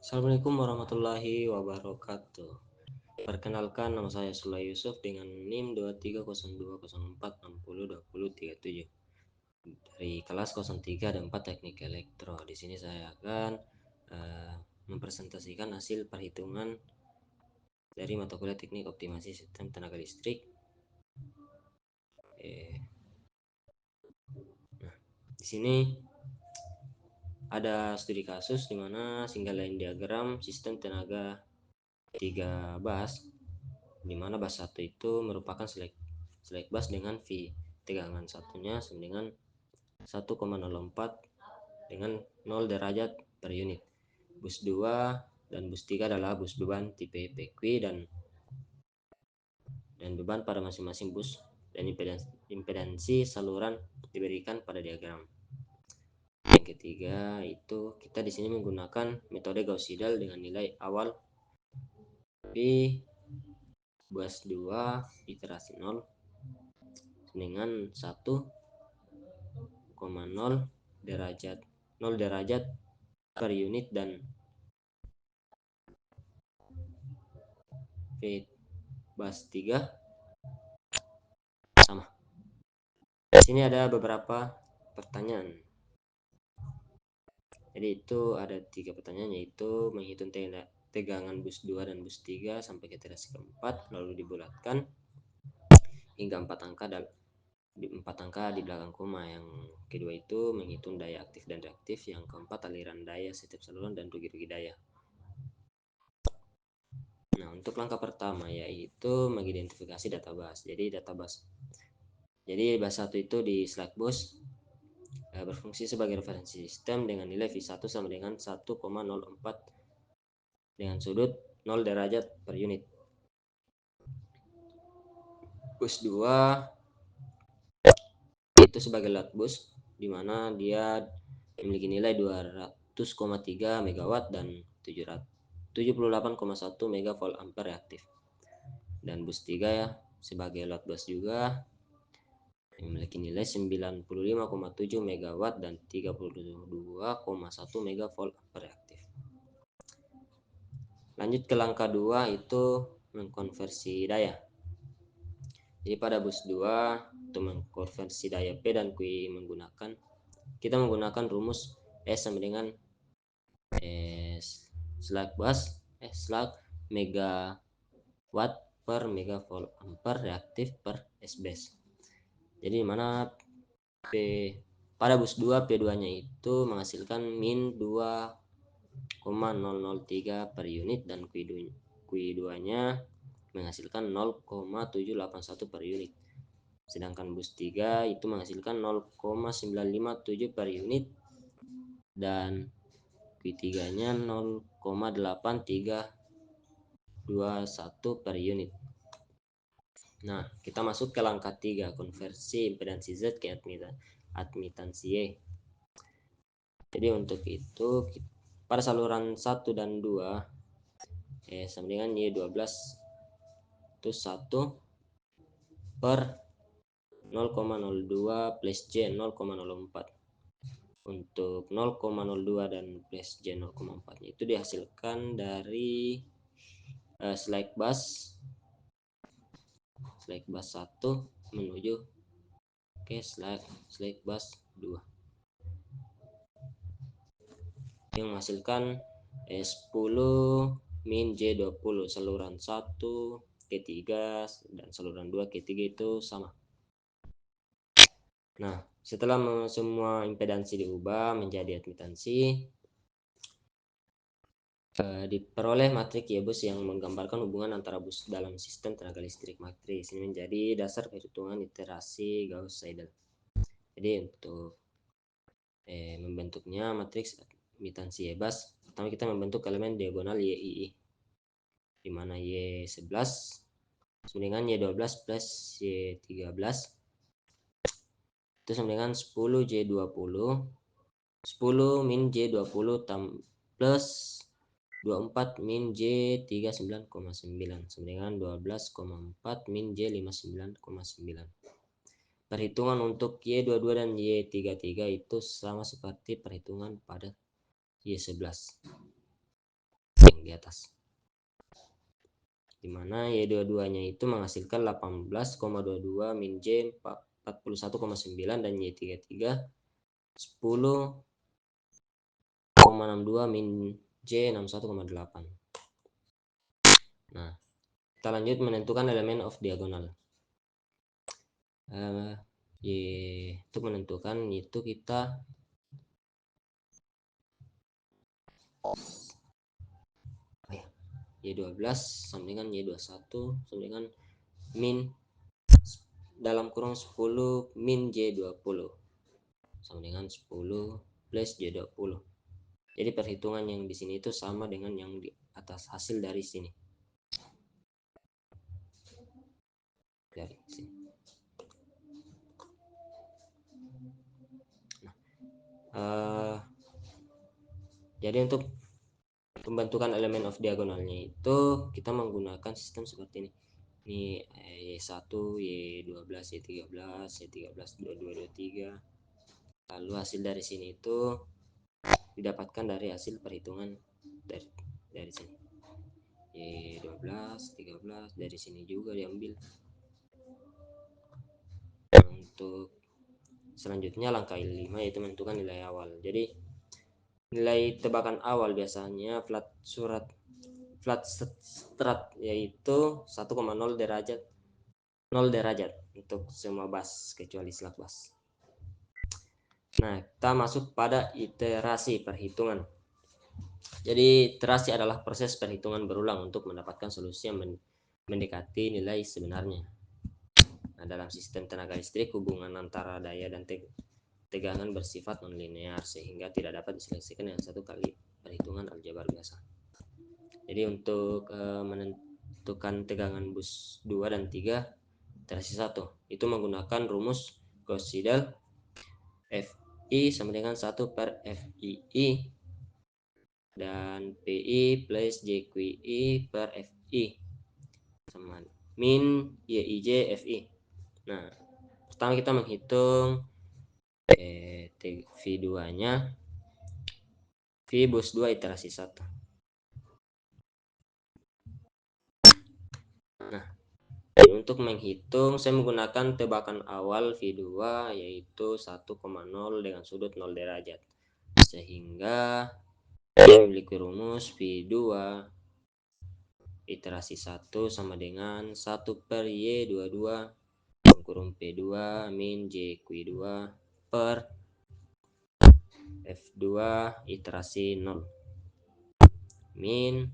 Assalamualaikum warahmatullahi wabarakatuh. Perkenalkan, nama saya Sula Yusuf dengan NIM 230204602037 dari kelas 03 dan 4 Teknik Elektro. Di sini saya akan mempresentasikan hasil perhitungan dari mata kuliah Teknik Optimasi Sistem Tenaga Listrik. Nah, di sini ada studi kasus di mana single line diagram sistem tenaga 3 bus, di mana bus 1 itu merupakan select bus dengan V tegangan satunya sama dengan 1,04 dengan 0 derajat per unit. Bus 2 dan bus 3 adalah bus beban tipe PQ dan beban pada masing-masing bus dan impedansi saluran diberikan pada diagram. Yang ketiga itu kita di sini menggunakan metode Gauss Seidel dengan nilai awal P bus 2 iterasi 0 dengan 1,0 derajat per unit dan V bus 3 sama. Di sini ada beberapa pertanyaan. Jadi itu ada 3 pertanyaan, yaitu menghitung tegangan bus 2 dan bus 3 sampai ke iterasi keempat, lalu dibulatkan hingga 4 angka di belakang koma. Yang kedua itu menghitung daya aktif dan reaktif. Yang keempat aliran daya setiap saluran dan rugi-rugi daya. Nah, untuk langkah pertama yaitu mengidentifikasi data bus. Jadi bus 1 itu di slack bus berfungsi sebagai referensi sistem dengan nilai V1 sama dengan 1,04 dengan sudut 0 derajat per unit. Bus 2 itu sebagai load bus, di mana dia memiliki nilai 200,3 MW dan 78,1 MV ampere reaktif. Dan bus 3 ya sebagai load bus juga memiliki nilai 95,7 MW dan 32,1 MV ampere reaktif. Lanjut ke langkah 2 itu mengkonversi daya. Jadi pada bus 2 untuk mengkonversi daya P dan Q kita menggunakan rumus S sama dengan slack megawatt per megavolt ampere reaktif per S-base. Jadi mana pada bus 2 P2-nya itu menghasilkan min 2,003 per unit dan Q2-nya menghasilkan 0,781 per unit. Sedangkan bus 3 itu menghasilkan 0,957 per unit dan Q3-nya 0,8321 per unit. Nah, kita masuk ke langkah 3, konversi impedansi Z ke admitansi Y. Jadi untuk itu pada saluran 1 dan 2 sama dengan Y12 itu 1 per 0,02 plus J 0,04. Untuk 0,02 dan plus J 0,4 itu dihasilkan dari slack bus 1 menuju ke slack bus 2 yang menghasilkan 10 min J20 saluran 1 K3 dan saluran 2 K3 itu sama. Nah, setelah semua impedansi diubah menjadi admitansi, diperoleh matriks Y-bus yang menggambarkan hubungan antara bus dalam sistem tenaga listrik. Matriks ini menjadi dasar perhitungan iterasi Gauss Seidel. Jadi untuk membentuknya matriks admitansi Y-bus, pertama kita membentuk elemen diagonal YII, di mana Y11 sama dengan Y12 plus Y13 itu sama dengan 10 J20, 10 min J20 plus 24 min J39,9 sama dengan 12,4 min J59,9. Perhitungan untuk Y22 dan Y33 itu sama seperti perhitungan pada Y11. di atas, dimana Y22-nya itu menghasilkan 18,22 min J 41,9 dan Y33 10,62 min J 61,8. Nah, kita lanjut menentukan elemen of diagonal. Untuk menentukan itu kita Y12 sama dengan Y21 sama dengan min dalam kurung 10 min J20 sama dengan 10 plus J20. Jadi perhitungan yang di sini itu sama dengan yang di atas, hasil dari sini. Dari sini. Nah, jadi untuk pembentukan elemen of diagonalnya itu kita menggunakan sistem seperti ini. Ini Y1, Y12, Y13, Y13, 22, 23. Lalu hasil dari sini itu didapatkan dari hasil perhitungan dari sini. Y12, 13 dari sini juga diambil. Untuk selanjutnya langkah 5 yaitu menentukan nilai awal. Jadi nilai tebakan awal biasanya flat strat yaitu 1,0 derajat 0 derajat untuk semua bus kecuali slug bus. Nah, kita masuk pada iterasi perhitungan. Jadi iterasi adalah proses perhitungan berulang untuk mendapatkan solusi yang mendekati nilai sebenarnya. Nah, dalam sistem tenaga listrik hubungan antara daya dan tegangan bersifat nonlinear sehingga tidak dapat diselesaikan dengan satu kali perhitungan aljabar biasa. Jadi untuk menentukan tegangan bus 2 dan 3 iterasi 1 itu menggunakan rumus Gauss-Seidel Fi sama dengan 1 per Fii dan Pi plus Jqi per Fi sama min Yij Fi. Nah, pertama kita menghitung V2 nya V bus 2 iterasi 1. Nah, untuk menghitung saya menggunakan tebakan awal V2 yaitu 1,0 dengan sudut 0 derajat, sehingga dia memiliki rumus V2 iterasi 1 sama dengan 1 per Y22 kurung P2 min JQ2 per F2 iterasi 0 min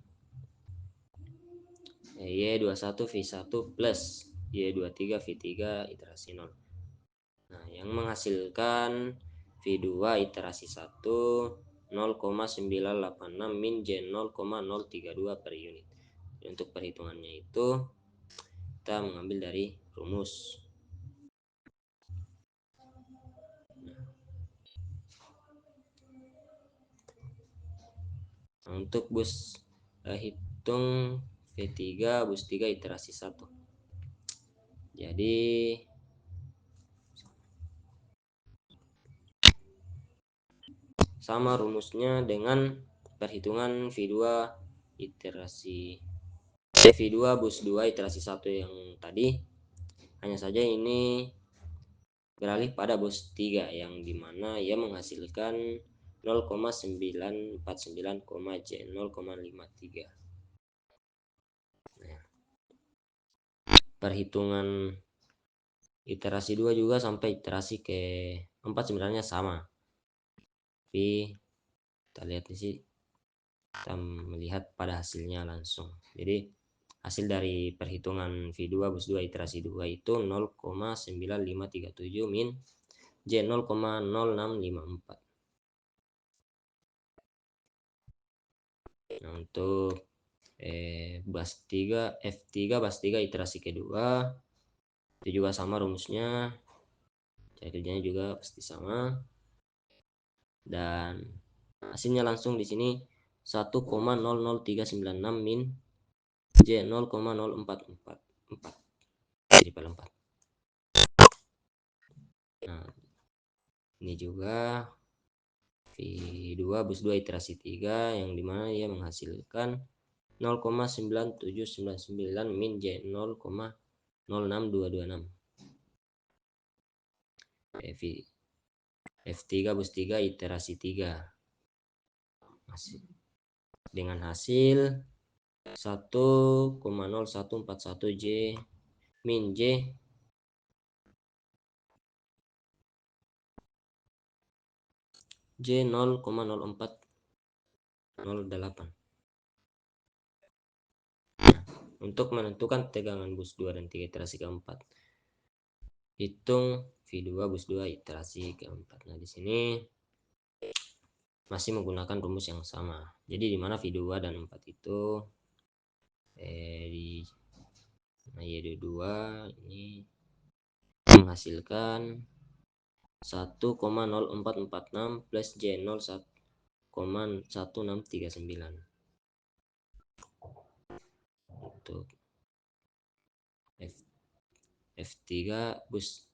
Y21 V1 plus Y23 V3 iterasi 0. Nah, yang menghasilkan V2 iterasi 1 0,986 min J 0,032 per unit. Untuk perhitungannya itu kita mengambil dari rumus. Nah, untuk bus hitung V3 bus 3 iterasi 1. Jadi sama rumusnya dengan perhitungan V2 iterasi V2 bus 2 iterasi 1 yang tadi, hanya saja ini beralih pada bus 3 yang dimana ia menghasilkan 0,949, J 0,53. Nah, perhitungan iterasi 2 juga sampai iterasi ke 4 sebenarnya sama, tapi kita lihat di sini, kita melihat pada hasilnya langsung. Jadi hasil dari perhitungan V2 bus 2 iterasi 2 itu 0,9537 min J 0,0654. Nah, untuk bus 3 F3 bus 3 iterasi kedua itu juga sama rumusnya, cara kerjanya juga pasti sama, dan hasilnya langsung di sini 1,00396 min J 0,0444 jadi pada 4. Nah, ini juga V2 bus 2 iterasi 3 yang dimana ia menghasilkan 0,9799 min J 0,06226. F3 bus 3 iterasi 3 dengan hasil 1,0141 J min J 0,0408. Untuk menentukan tegangan bus 2 dan 3 iterasi keempat, hitung V2 bus 2 iterasi keempat. Nah, di sini masih menggunakan rumus yang sama. Jadi di mana V2 dan 4 itu di Y22 ini menghasilkan 1,0446 plus J 0,1639. Untuk F3 bus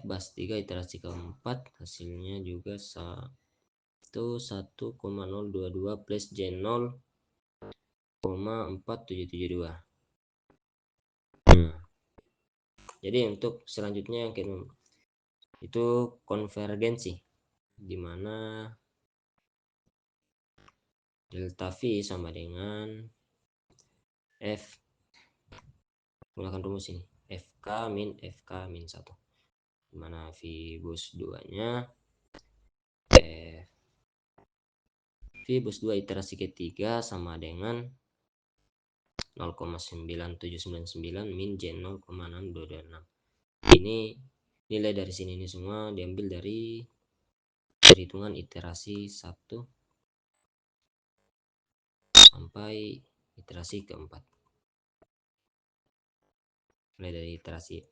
bus 3 iterasi keempat hasilnya juga 1,022 plus J 0,4772. Jadi untuk selanjutnya yang itu konvergensi, di mana delta V sama dengan F, gunakan rumus ini, FK min 1, di mana V bus 2 nya V bus 2 iterasi ketiga sama dengan 0,9799 min J 0,6226. Ini nilai dari sini ini semua diambil dari perhitungan iterasi 1 sampai iterasi keempat. Mulai dari iterasi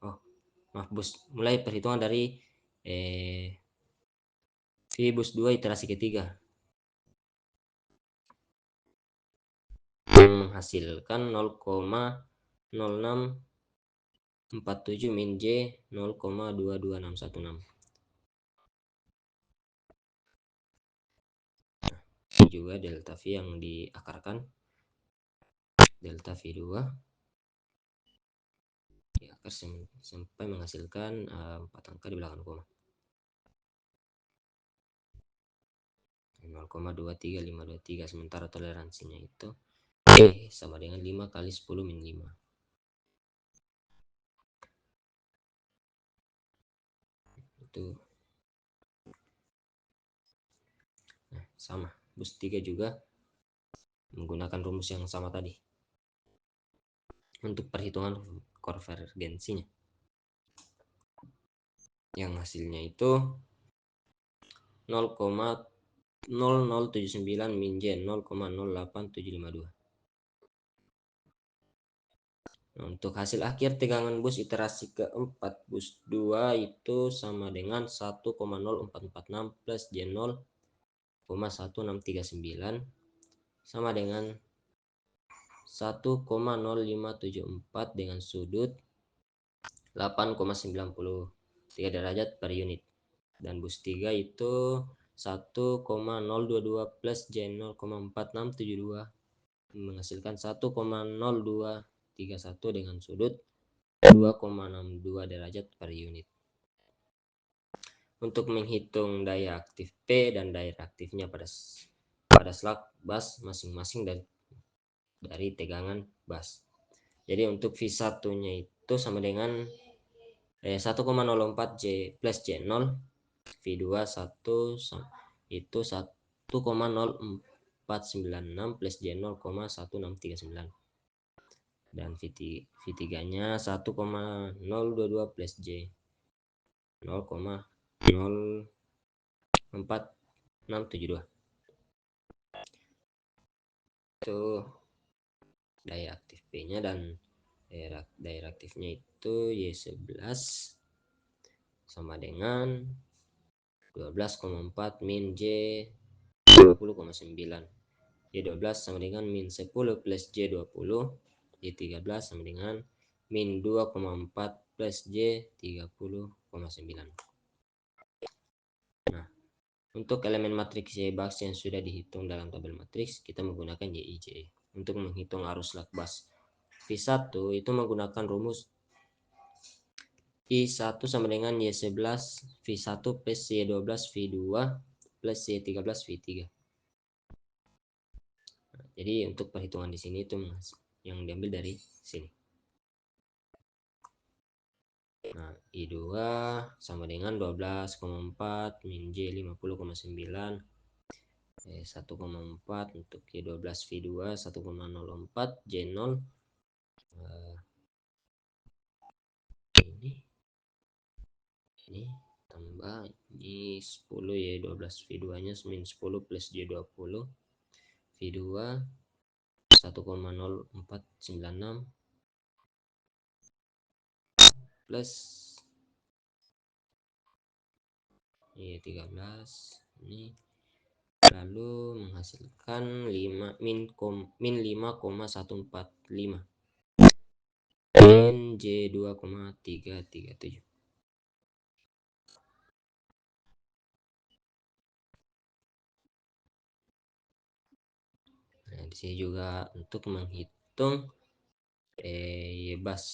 mulai perhitungan dari V bus 2 iterasi ketiga yang menghasilkan 0,0647 min J 0,22616. Ini juga delta V yang diakarkan, delta V2 diakar sampai menghasilkan 4 angka di belakang koma, 0,23523, sementara toleransinya itu sama dengan 5 kali 10 min 5. Itu sama, bus 3 juga menggunakan rumus yang sama tadi untuk perhitungan konvergensinya, yang hasilnya itu 0,0079 min J 0,08752. Untuk hasil akhir tegangan bus iterasi keempat bus 2 itu sama dengan 1,0446 plus J 0,1639 sama dengan 1,0574 dengan sudut 8,93 derajat per unit. Dan bus 3 itu 1,022 plus J 0,4672 menghasilkan 1,0231 dengan sudut 2,62 derajat per unit. Untuk menghitung daya aktif P dan daya reaktifnya pada slug bus masing-masing dari tegangan bus. Jadi untuk V1 nya itu sama dengan 1,04 J plus J 0, V2 1 itu 1,0496 plus J 0,1639, dan V3 nya 1,022 plus J 0,04672. Itu daya aktif P nya, dan daya reaktifnya itu Y11 sama dengan 12,4 min J 20,9. Y12 sama dengan min 10 plus J20. Y13 sama dengan min 2,4 plus J30,9. Nah, untuk elemen matriks Y box yang sudah dihitung dalam tabel matriks, kita menggunakan YIJ. untuk menghitung arus slack bus V1 itu menggunakan rumus I1 sama dengan Y11 V1 plus Y12 V2 plus Y13 V3. Jadi untuk perhitungan di sini itu yang diambil dari sini. Nah, I2 sama dengan 12,4 min J 50,9 1,4 untuk Y12 V2 1,04 J0 ini tambah ini 10 Y12 V2 nya min 10 plus J20 V2 1,0496 plus ini 13 ini lalu menghasilkan 5 min 5,145 min J 2,337. Nah, di sini juga untuk menghitung bus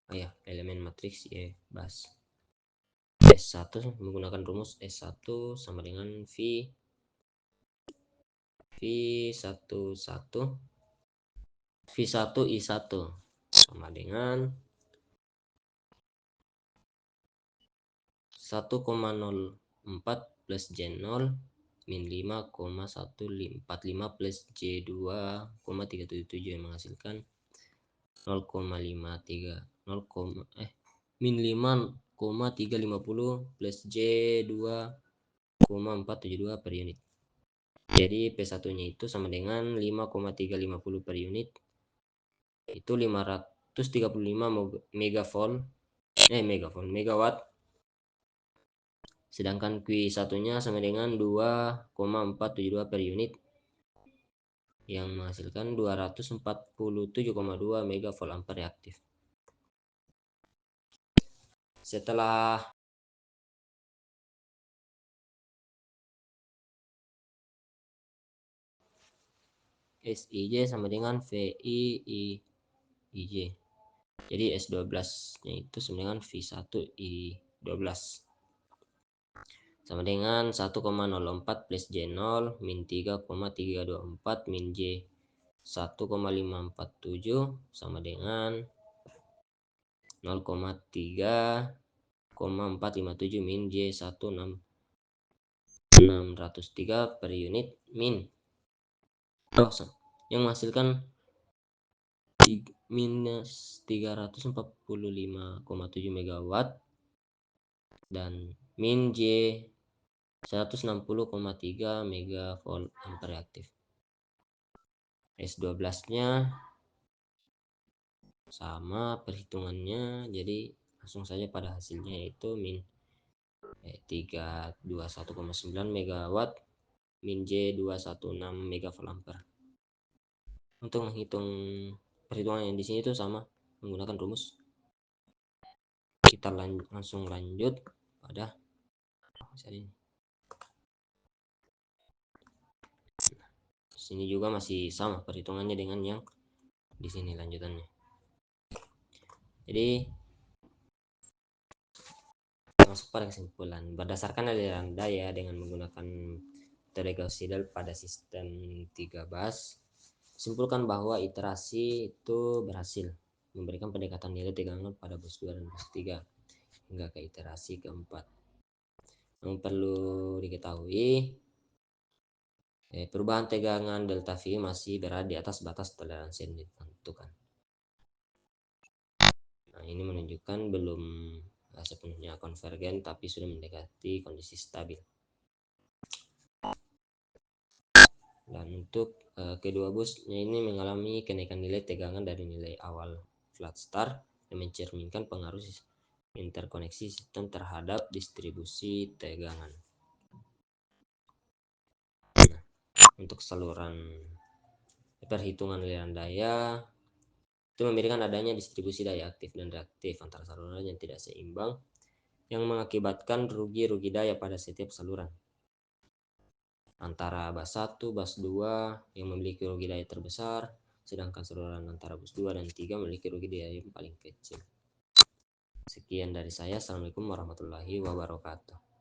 ya elemen matriks bus S1 menggunakan rumus S1 sama dengan V11 V1 I1 sama dengan 1,04 plus J0 min 5,145 plus J2,377 yang menghasilkan 0,53 min 5,350 plus J2,472 per unit. Jadi P1 nya itu sama dengan 5,350 per unit itu 535 megawatt, sedangkan Q1 nya sama dengan 2,472 per unit yang menghasilkan 247,2 megavolt ampere reaktif. Setelah SIJ sama dengan VIIJ. Jadi S12-nya itu sama dengan V1I12. Sama dengan 1,04 plus J0 min 3,324 min J 1,547 sama dengan 0,3,457 min J 1603 per unit min yang menghasilkan minus 345,7 megawatt dan min J 160,3 megavolt ampere reaktif. S12-nya sama perhitungannya, jadi langsung saja pada hasilnya yaitu min 321,9 megawatt min J 216 megavolt ampere. Untuk menghitung perhitungan yang di sini itu sama menggunakan rumus. Kita langsung lanjut pada ini. Sini juga masih sama perhitungannya dengan yang di sini lanjutannya. Jadi masuk pada kesimpulan berdasarkan aliran daya dengan menggunakan metode Gauss-Seidel pada sistem 3 bus, simpulkan bahwa iterasi itu berhasil memberikan pendekatan nilai tegangan pada bus 2 dan bus 3 hingga ke iterasi keempat. Yang perlu diketahui perubahan tegangan delta V masih berada di atas batas toleransi yang ditentukan. Nah, ini menunjukkan belum sepenuhnya konvergen tapi sudah mendekati kondisi stabil. Dan untuk kedua busnya ini mengalami kenaikan nilai tegangan dari nilai awal flat start yang mencerminkan pengaruh interkoneksi sistem terhadap distribusi tegangan. Nah, untuk saluran perhitungan aliran daya itu memberikan adanya distribusi daya aktif dan reaktif antara saluran yang tidak seimbang yang mengakibatkan rugi-rugi daya pada setiap saluran. antara bus 1, bus 2 yang memiliki rugi daya terbesar, sedangkan saluran antara bus 2 dan 3 memiliki rugi daya yang paling kecil. Sekian dari saya. Assalamualaikum warahmatullahi wabarakatuh.